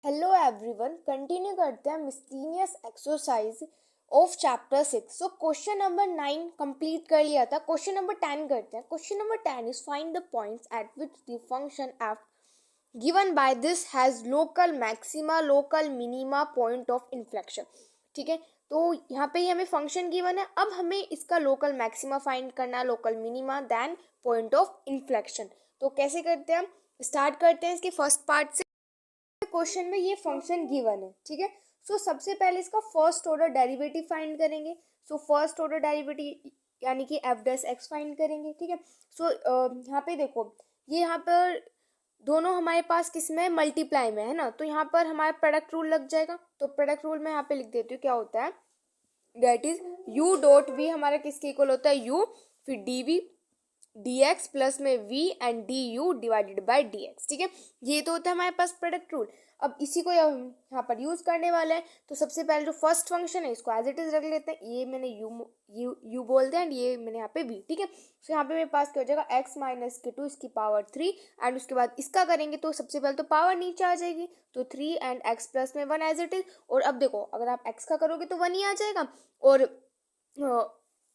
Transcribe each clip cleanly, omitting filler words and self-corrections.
Hello everyone, continue करते हैं miscellaneous exercise of chapter 6। So question number 9 complete कर लिया था। क्वेश्चन नंबर 10 करते हैं। Question number 10 is find the points at which the function F given by this has local maxima local minima point of inflection. ठीक है, तो यहाँ पे ही हमें फंक्शन गिवन है। अब हमें इसका लोकल मैक्सिमा फाइंड करना है, local minima then point of inflection. तो कैसे करते हैं, स्टार्ट करते हैं इसके फर्स्ट पार्ट से। क्वेश्चन में ये फंक्शन गिवन है, ठीक है। सो सबसे पहले इसका फर्स्ट ऑर्डर डेरिवेटिव फाइंड करेंगे। सो फर्स्ट ऑर्डर डेरिवेटिव यानी कि एफ डैश एक्स फाइंड करेंगे, ठीक है। सो यहाँ पे देखो, ये यहाँ पर दोनों हमारे पास किस में मल्टीप्लाई में है ना, तो यहाँ पर हमारा प्रोडक्ट रूल लग जाएगा। तो प्रोडक्ट रूल में यहाँ पे लिख देती हूँ क्या होता है, that is u dot v हमारा किसके इक्वल होता है, u, फिर dv dx प्लस में v and du divided by dx। ठीक है, ये तो होता है हमारे पास प्रोडक्ट रूल। अब इसी को यहाँ पर यूज करने वाले हैं। तो सबसे पहले जो फर्स्ट फंक्शन है इसको एज इट इज रख लेते हैं। ये मैंने u बोल दिया एंड ये मैंने यहाँ पे v, ठीक है। तो यहाँ पे मेरे पास क्या हो जाएगा, x माइनस के 2 इसकी पावर 3 एंड उसके बाद इसका करेंगे तो सबसे पहले तो पावर नीचे आ जाएगी, तो 3 एंड x प्लस में 1 एज इट इज। और अब देखो, अगर आप x का करोगे तो 1 ही आ जाएगा, और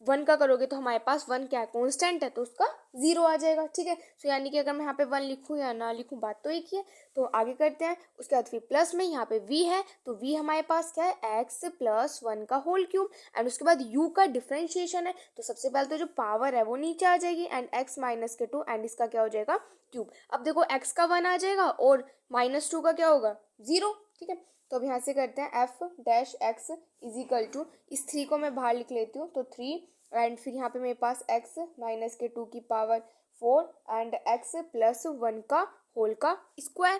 1 का करोगे तो हमारे पास 1 क्या है, कॉन्स्टेंट है, तो उसका 0 आ जाएगा, ठीक है। सो यानी कि अगर मैं यहाँ पे 1 लिखूँ या ना लिखूँ बात तो एक ही है। तो आगे करते हैं, उसके बाद फिर प्लस में यहाँ पे v है, तो v हमारे पास क्या है, x प्लस 1 का होल क्यूब एंड उसके बाद u का डिफरेंशिएशन है। तो सबसे पहले तो जो पावर है वो नीचे आ जाएगी एंड x माइनस के 2 एंड इसका क्या हो जाएगा, क्यूब। अब देखो x का 1 आ जाएगा और माइनस 2 का क्या होगा, 0, ठीक है। तो अब यहाँ से करते हैं f dash x is equal to, इस 3 को मैं बाहर लिख लेती हूँ, तो 3 एंड फिर यहाँ पे मेरे पास x माइनस के 2 की पावर 4 एंड x प्लस 1 का होल का स्क्वायर।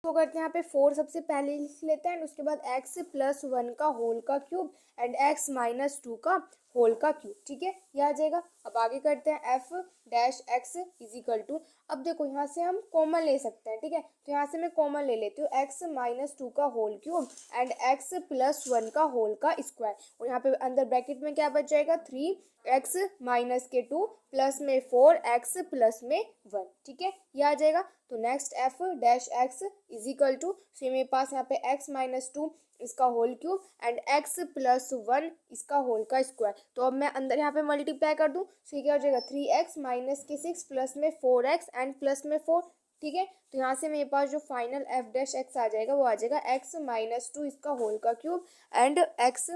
तो करते हैं यहाँ पे 4 सबसे पहले लिख लेते हैं, उसके बाद x प्लस 1 का होल का क्यूब एंड x माइनस 2 का होल का क्यूब, ठीक है, ये आ जाएगा। अब आगे करते हैं f dash x is equal to, अब देखो यहाँ से हम कॉमन ले सकते हैं, ठीक है। तो यहाँ से मैं कॉमन ले लेती हूँ, x माइनस 2 का whole cube and x plus 1 का होल का स्क्वायर, और यहाँ पे अंदर ब्रैकेट में क्या बच जाएगा, 3x माइनस के 2 प्लस में 4x प्लस में 1, ठीक है, ये आ जाएगा। तो next f dash x is equal to, से मेरे पास यहाँ पे x माइनस 2 इसका whole cube and x plus 1 इसका होल का स्क्वायर। तो अब मैं अंदर यहाँ पे मल्टीप्लाई कर दूँ, तो ये क्या हो जाएगा, 3x माइनस के 6 प्लस में 4x एंड प्लस में 4, ठीक है। तो यहाँ से मेरे पास जो फाइनल f डैश x आ जाएगा वो आ जाएगा x माइनस 2 इसका होल का क्यूब एंड x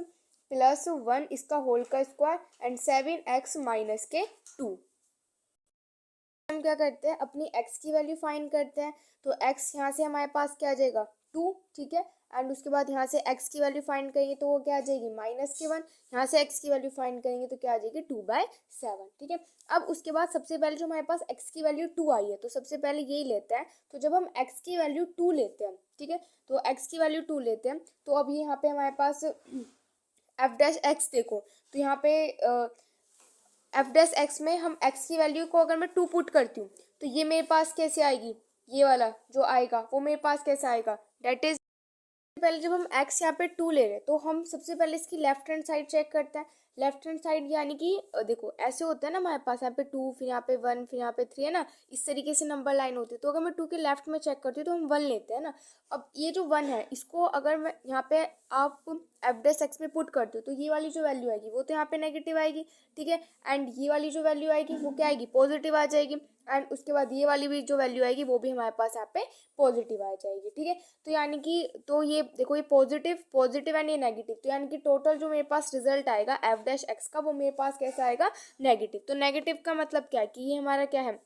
प्लस 1 इसका होल का स्क्वायर एंड 7x माइनस के 2। हम क्या करते हैं, अपनी x की वैल्यू फाइंड करते हैं। तो x यहाँ से हमारे पास क्या आ जाएगा, 2, ठीक है। एंड उसके बाद यहाँ से x की वैल्यू फाइंड करेंगे तो वो क्या आ जाएगी, माइनस के 1। यहाँ से x की वैल्यू फाइंड करेंगे तो क्या आ जाएगी, 2/7, ठीक है। अब उसके बाद सबसे पहले जो हमारे पास x की वैल्यू 2 आई है, तो सबसे पहले यही लेते हैं। तो जब हम x की वैल्यू 2 लेते हैं, ठीक है, तो x की वैल्यू 2 लेते हैं, तो अब यहाँ पे हमारे पास f डैश x देखो, तो यहाँ पे एफ डैश एक्स में हम एक्स की वैल्यू को अगर मैं 2 पुट करती हूँ तो ये मेरे पास कैसे आएगी, ये वाला जो आएगा वो मेरे पास कैसे आएगा, डेट इज, पहले जब हम x यहाँ पे 2 ले रहे हैं तो हम सबसे पहले इसकी लेफ्ट हैंड साइड चेक करते हैं। लेफ्ट हैंड साइड यानी कि देखो ऐसे होता है ना, हमारे पास यहाँ पे 2 फिर यहाँ पे 1 फिर यहाँ पे 3 है ना, इस तरीके से नंबर लाइन होती है। तो अगर मैं 2 के लेफ्ट में चेक करती हूँ तो हम 1 लेते हैं ना। अब ये जो 1 है इसको अगर मैं यहाँ पे आप एफ डैश एक्स में पुट करते हो तो ये वाली जो वैल्यू आएगी वो तो यहाँ पे नेगेटिव आएगी, ठीक है। एंड ये वाली जो वैल्यू आएगी वो क्या आएगी, पॉजिटिव आ जाएगी। एंड उसके बाद ये वाली भी जो वैल्यू आएगी वो भी हमारे पास यहाँ पे पॉजिटिव आ जाएगी, ठीक है। तो यानी कि तो ये देखो, ये पॉजिटिव एंड ये नेगेटिव, तो यानी कि टोटल जो मेरे पास रिजल्ट आएगा एफ डैश एक्स का वो मेरे पास कैसा आएगा, नेगेटिव। तो नेगेटिव का मतलब क्या है कि ये हमारा क्या है,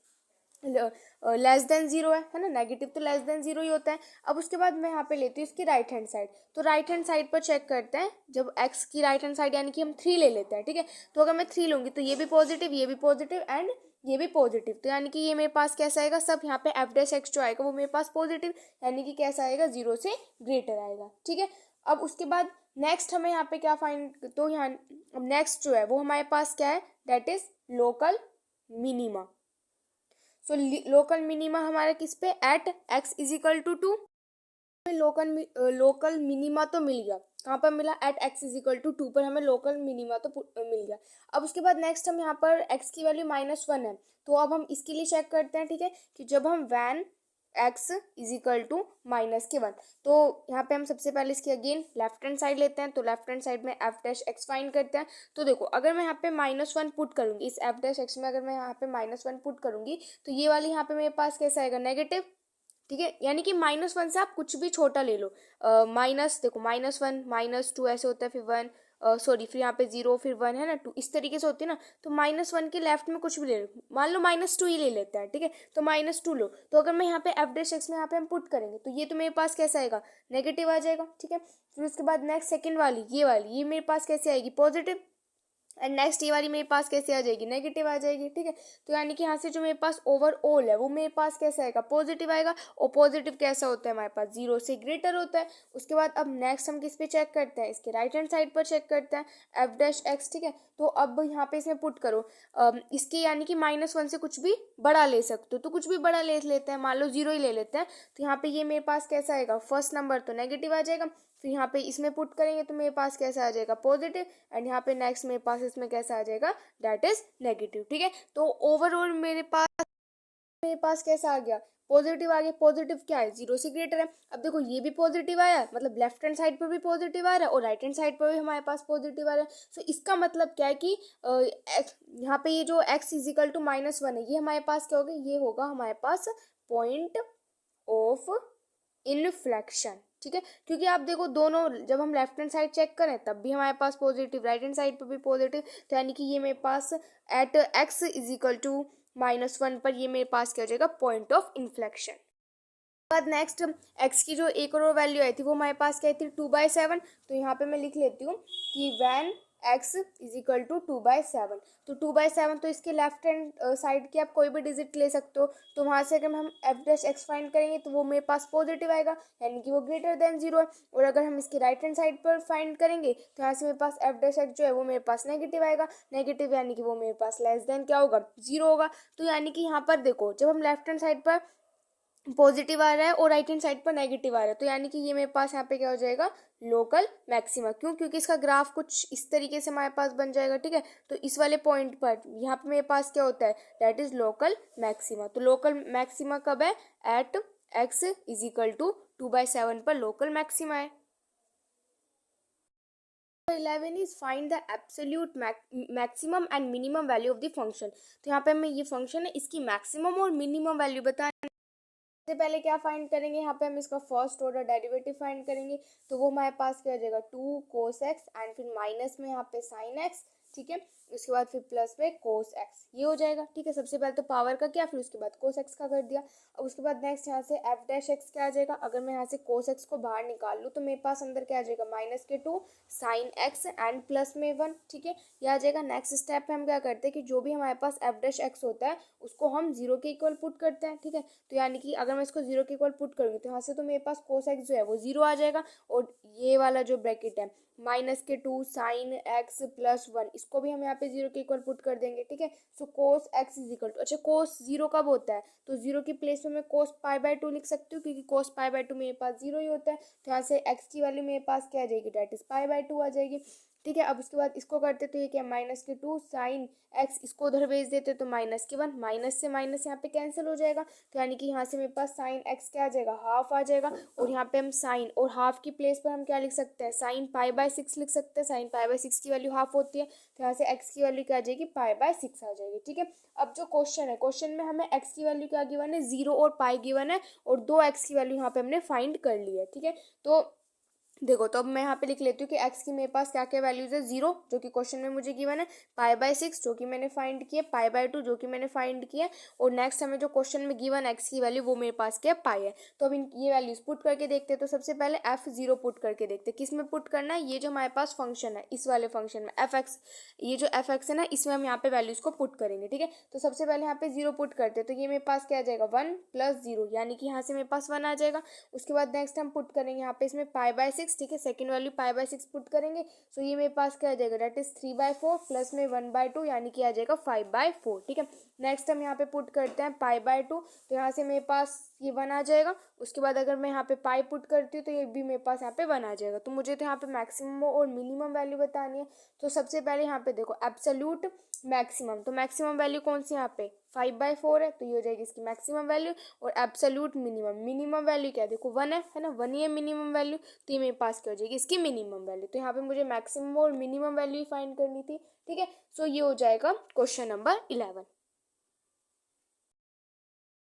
लेस देन 0 है ना, नेगेटिव तो लेस देन 0 ही होता है। अब उसके बाद मैं यहाँ पे लेती हूँ इसकी राइट हैंड साइड। तो राइट हैंड साइड पर चेक करते हैं, जब x की राइट हैंड साइड यानी कि हम 3 ले लेते हैं, ठीक है। तो अगर मैं 3 लूँगी तो ये भी पॉजिटिव एंड ये भी पॉजिटिव, तो यानी कि ये मेरे पास कैसा आएगा, सब यहाँ पे एफ डैश एक्स जो आएगा वो मेरे पास पॉजिटिव यानी कि कैसा आएगा, 0 से ग्रेटर आएगा, ठीक है। अब उसके बाद नेक्स्ट हमें यहाँ पे क्या फाइंड, तो यहाँ नेक्स्ट जो है वो हमारे पास क्या है, that is local minima. So local minima हमारा किस पे, at x is equal to 2। Local minima तो मिल गया, कहाँ पर मिला, at x is equal to 2 पर हमें लोकल मिनिमा तो मिल गया। अब उसके बाद नेक्स्ट हम यहाँ पर x की वैल्यू -1 है, तो अब हम इसके लिए चेक करते हैं, ठीक है, कि जब हम when x is equal to -1। तो यहाँ पे हम सबसे पहले इसकी अगेन लेफ्ट हैंड साइड लेते हैं, तो लेफ्ट हैंड साइड में एफ डैश एक्स फाइंड करते हैं। तो देखो अगर मैं यहाँ पे -1 पुट करूंगी इस एफ डैश एक्स में, अगर मैं यहाँ पे -1 पुट करूंगी तो ये वाली यहाँ पे मेरे पास कैसा आएगा, नेगेटिव। ठीक है, यानी कि -1 से आप कुछ भी छोटा ले लो। माइनस देखो -1 -2 ऐसे होता है, फिर 1 सॉरी फिर यहाँ पे 0 फिर 1 है ना 2, इस तरीके से होती है ना। तो -1 के लेफ्ट में कुछ भी ले लो, मान लो -2 ही ले लेते हैं। ठीक है, तो -2 लो। तो अगर मैं यहाँ पे एफ डैश एक्स में यहाँ पे हम पुट करेंगे तो ये तो मेरे पास कैसा आएगा, नेगेटिव आ जाएगा। ठीक है, फिर उसके बाद नेक्स्ट सेकेंड वाली ये मेरे पास कैसे आएगी, पॉजिटिव। एंड नेक्स्ट ये वाली मेरे पास कैसे आ जाएगी, नेगेटिव आ जाएगी। ठीक है, तो यानी कि यहाँ से जो मेरे पास ओवरऑल है वो मेरे पास कैसा आएगा, पॉजिटिव आएगा। और पॉजिटिव कैसा होता है हमारे पास, 0 से ग्रेटर होता है। उसके बाद अब नेक्स्ट हम किस पे चेक करते हैं, इसके राइट हैंड साइड पर चेक करते हैं, एफ डैश एक्स। ठीक है, तो अब यहाँ पे इसमें पुट करो इसके, यानी कि -1 से कुछ भी बड़ा ले सकते हो, तो कुछ भी बड़ा ले लेते हैं, मान लो 0 ही ले लेते हैं। तो यहाँ पे ये मेरे पास कैसा आएगा, फर्स्ट नंबर तो नेगेटिव आ जाएगा। फिर यहाँ पे इसमें पुट करेंगे तो मेरे पास कैसा आ जाएगा, पॉजिटिव। एंड यहाँ पे नेक्स्ट मेरे पास इसमें कैसा आ जाएगा, दैट इज नेगेटिव। ठीक है, तो ओवरऑल मेरे पास कैसा आ गया, पॉजिटिव आ गया। पॉजिटिव क्या है, 0 से ग्रेटर है। अब देखो ये भी पॉजिटिव आया, मतलब लेफ्ट हैंड साइड पर भी पॉजिटिव आ रहा है और राइट हैंड साइड पर भी हमारे पास पॉजिटिव आ रहा है। सो इसका मतलब क्या है कि यहाँ पे ये जो x इज इक्वल टू -1 है, ये हमारे पास क्या होगा, ये होगा हमारे पास पॉइंट ऑफ इनफ्लेक्शन। ठीक है, क्योंकि आप देखो दोनों जब हम लेफ्ट हैंड साइड चेक करें तब भी हमारे पास पॉजिटिव, राइट हैंड साइड पर भी पॉजिटिव। तो यानी कि ये मेरे पास at x is equal to -1 पर ये मेरे पास क्या हो जाएगा, पॉइंट ऑफ इन्फ्लेक्शन। बाद नेक्स्ट x की जो एक और वैल्यू आई थी वो हमारे पास क्या थी, 2/7। तो यहाँ पे मैं लिख लेती हूँ कि when x is equal to 2/7। तो 2/7 तो इसके लेफ्ट हैंड साइड की आप कोई भी डिजिट ले सकते हो। तो वहाँ से अगर हम एफ डैश एक्स फाइंड करेंगे तो वो मेरे पास पॉजिटिव आएगा, यानी कि वो ग्रेटर देन 0 है। और अगर हम इसके राइट हैंड साइड पर फाइंड करेंगे तो यहाँ से मेरे पास एफ डैश एक्स जो है वो मेरे पास नेगेटिव आएगा, नेगेटिव यानी कि वो मेरे पास लेस देन क्या होगा, 0 होगा। तो यानी कि यहाँ पर देखो जब हम लेफ्ट हैंड साइड पर पॉजिटिव आ रहा है और राइट हैंड साइड पर नेगेटिव आ रहा है, तो यानी कि ये मेरे पास यहाँ पे क्या हो जाएगा, लोकल मैक्सिमा। क्यों, क्योंकि इसका ग्राफ कुछ इस तरीके से हमारे पास बन जाएगा। ठीक है, तो इस वाले पॉइंट पर यहाँ पे मेरे पास क्या होता है, दैट इज लोकल मैक्सिमा। तो लोकल मैक्सिमा कब है, at x is equal to 2/7 पर लोकल मैक्सिमा है। 11 is find the absolute maximum and minimum value of the function. तो यहाँ पे हमें ये फंक्शन है इसकी मैक्सिमम और मिनिमम वैल्यू बता। सबसे पहले क्या फाइंड करेंगे, यहाँ पे हम इसका फर्स्ट ऑर्डर डेरिवेटिव फाइंड करेंगे। तो वो हमारे पास क्या हो जाएगा, 2 cos x एंड फिर माइनस में यहाँ पे sin x। ठीक है, उसके बाद फिर प्लस में cos x, ये हो जाएगा। ठीक है, सबसे पहले तो पावर का क्या, फिर उसके बाद cos x का कर दिया। अब उसके बाद नेक्स्ट यहाँ से f डैश x क्या आ जाएगा, अगर मैं यहाँ से cos x को बाहर निकाल लूँ तो मेरे पास अंदर क्या आ जाएगा, -2 sin x एंड प्लस में 1। ठीक है, ये आ जाएगा। नेक्स्ट स्टेप पे हम क्या करते हैं कि जो भी हमारे पास f डैश x होता है उसको हम 0 के इक्वल पुट करते हैं। ठीक है, तो यानी कि अगर मैं इसको 0 के इक्वल पुट करूँगी तो यहाँ से तो मेरे पास cos x जो है वो 0 आ जाएगा। और ये वाला जो ब्रैकेट है -2 sin x प्लस 1, इसको भी हम यहाँ पे 0 के इक्वल पुट कर देंगे। ठीक है, so cos x is equal to, अच्छा cos 0 कब होता है, तो 0 की प्लेस में मैं cos π/2 लिख सकती हूँ, क्योंकि cos π/2 मेरे पास 0 ही होता है। तो यहाँ से x की वैल्यू मेरे पास क्या आ जाएगी, डेट इज π/2 आ जाएगी। ठीक है, अब उसके बाद इसको करते तो ये क्या, -2 sin x, इसको उधर भेज देते तो -1, माइनस से माइनस यहाँ पे कैंसिल हो जाएगा। तो यानी कि यहाँ से मेरे पास sin x क्या आ जाएगा, हाफ आ जाएगा। और यहाँ पे हम साइन और हाफ की प्लेस पर हम क्या लिख सकते हैं, sin π/6 लिख सकते हैं। sin π/6 की वैल्यू हाफ होती है, तो यहाँ से x की वैल्यू क्या आ जाएगी, π/6 आ जाएगी। ठीक है, अब जो क्वेश्चन है, क्वेश्चन में हमें x की वैल्यू क्या गिवन है, 0 और पाई गिवन है, और 2x की वैल्यू यहाँ पे हमने फाइंड कर ली है। ठीक है, तो देखो तो अब मैं यहाँ पे लिख लेती हूँ कि x की मेरे पास क्या क्या वैल्यूज है, 0 जो कि क्वेश्चन में मुझे गिवन है, π/6 जो कि मैंने फाइंड किया, π/2 जो कि मैंने फाइंड किया, और नेक्स्ट हमें जो क्वेश्चन में गिवन x की वैल्यू वो मेरे पास क्या है, पाई है। तो अब इन ये वैल्यूज पुट करके देखते हैं। तो सबसे पहले f0 पुट करके देखते हैं, किस में पुट करना है, ये जो हमारे पास फंक्शन है इस वाले फंक्शन में f(x), ये जो f(x) है ना, इसमें हम यहाँ पे वैल्यूज को पुट करेंगे। ठीक है, तो सबसे पहले यहाँ पे 0 पुट करते हैं, तो ये मेरे पास क्या आ जाएगा, 1 + 0, यानी कि यहाँ से मेरे पास 1 आ जाएगा। उसके बाद नेक्स्ट हम पुट करेंगे यहाँ पे इसमें π/6। ठीक है, सेकंड वैल्यू π/6 पुट करेंगे, सो ये मेरे पास क्या आ जाएगा, दैट इज 3/4 प्लस में 1/2, यानी कि आ जाएगा 5/4। ठीक है, नेक्स्ट हम यहाँ पे पुट करते हैं π/2, तो यहाँ से मेरे पास ये 1 आ जाएगा। उसके बाद अगर मैं यहाँ पे पाई पुट करती हूँ तो ये भी मेरे पास यहाँ पे 1 आ जाएगा। तो मुझे तो यहाँ पे मैक्सिमम और मिनिमम वैल्यू बतानी है। तो सबसे पहले यहाँ पे देखो एब्सोल्यूट मैक्सिमम, तो मैक्सिमम वैल्यू कौन सी यहाँ पे 5/4 है, तो ये हो जाएगी इसकी मैक्सिमम वैल्यू। और एब्सोल्यूट मिनिमम वैल्यू क्या है, देखो 1 है ना, 1 ही है मिनिमम वैल्यू, तो ये मेरे पास क्या हो जाएगी इसकी मिनिमम वैल्यू। तो यहाँ पे मुझे मैक्सिमम और मिनिमम वैल्यू फाइंड करनी थी, ठीक है। सो ये हो जाएगा क्वेश्चन नंबर 11।